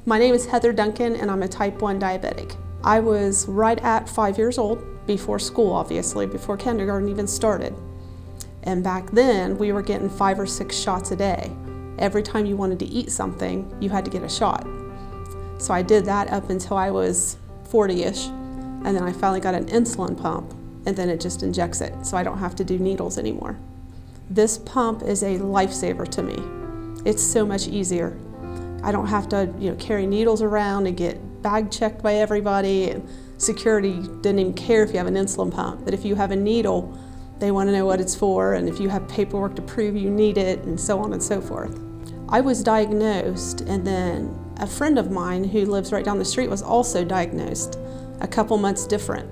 My name is Heather Duncan and I'm a type 1 diabetic. I was right at 5 years old, before school obviously, before kindergarten even started. And back then we were getting 5 or 6 shots a day. Every time you wanted to eat something, you had to get a shot. So I did that up until I was 40-ish, and then I finally got an insulin pump, and then it just injects it, so I don't have to do needles anymore. This pump is a lifesaver to me. It's so much easier. I don't have to carry needles around and get bag checked by everybody, and security didn't even care if you have an insulin pump. But if you have a needle, they want to know what it's for, and if you have paperwork to prove you need it, and so on and so forth. I was diagnosed, and then a friend of mine who lives right down the street was also diagnosed, a couple months different.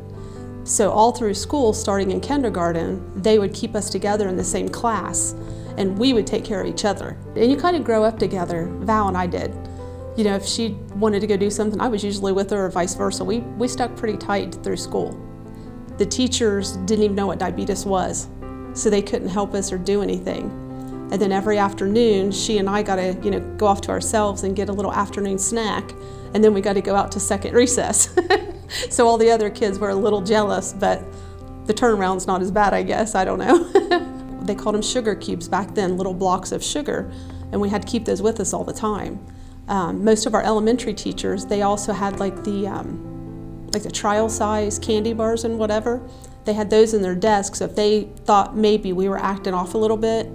So all through school, starting in kindergarten, they would keep us together in the same class, and we would take care of each other. And you kind of grow up together. Val and I did. If she wanted to go do something, I was usually with her, or vice versa. We stuck pretty tight through school. The teachers didn't even know what diabetes was, so they couldn't help us or do anything. And then every afternoon, she and I got to go off to ourselves and get a little afternoon snack, and then we got to go out to second recess. So all the other kids were a little jealous, but the turnaround's not as bad, I guess. I don't know. They called them sugar cubes back then, little blocks of sugar, and we had to keep those with us all the time. Most of our elementary teachers, they also had like the trial size candy bars and whatever. They had those in their desks. So if they thought maybe we were acting off a little bit,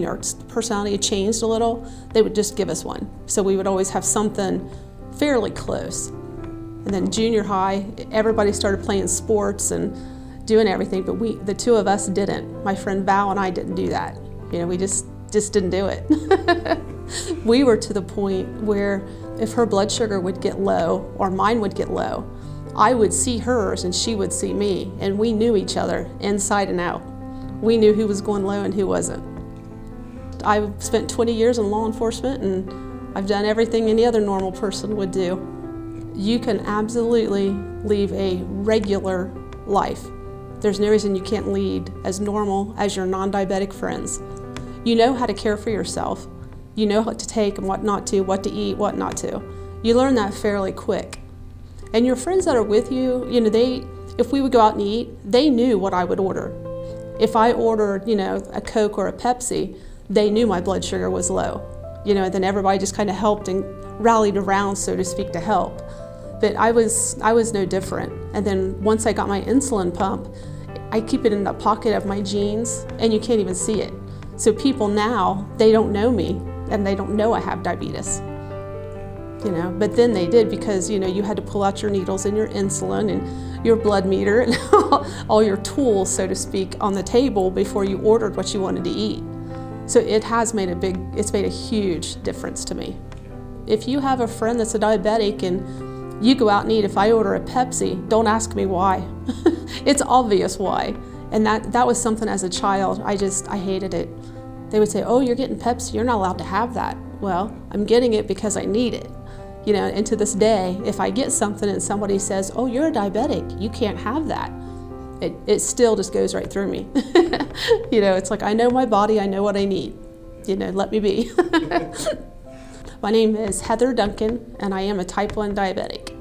our personality had changed a little, they would just give us one. So we would always have something fairly close. And then junior high, everybody started playing sports and doing everything, but the two of us didn't. My friend Val and I didn't do that. We just didn't do it. We were to the point where if her blood sugar would get low or mine would get low, I would see hers and she would see me, and we knew each other inside and out. We knew who was going low and who wasn't. I've spent 20 years in law enforcement, and I've done everything any other normal person would do. You can absolutely live a regular life. There's no reason you can't lead as normal as your non-diabetic friends. You know how to care for yourself. You know what to take and what not to, what to eat, what not to. You learn that fairly quick. And your friends that are with you, if we would go out and eat, they knew what I would order. If I ordered, a Coke or a Pepsi, they knew my blood sugar was low. And then everybody just kind of helped and rallied around, so to speak, to help. But I was no different. And then once I got my insulin pump, I keep it in the pocket of my jeans, and you can't even see it. So people now, they don't know me, and they don't know I have diabetes. But then they did, because you had to pull out your needles and your insulin and your blood meter and all your tools, so to speak, on the table before you ordered what you wanted to eat. So it's made a huge difference to me. If you have a friend that's a diabetic and you go out and eat, if I order a Pepsi, don't ask me why. It's obvious why. And that was something as a child, I hated it. They would say, oh, you're getting Pepsi, you're not allowed to have that. Well, I'm getting it because I need it. And to this day, if I get something and somebody says, oh, you're a diabetic, you can't have that, it still just goes right through me. It's like, I know my body, I know what I need. Let me be. My name is Heather Duncan, and I am a type 1 diabetic.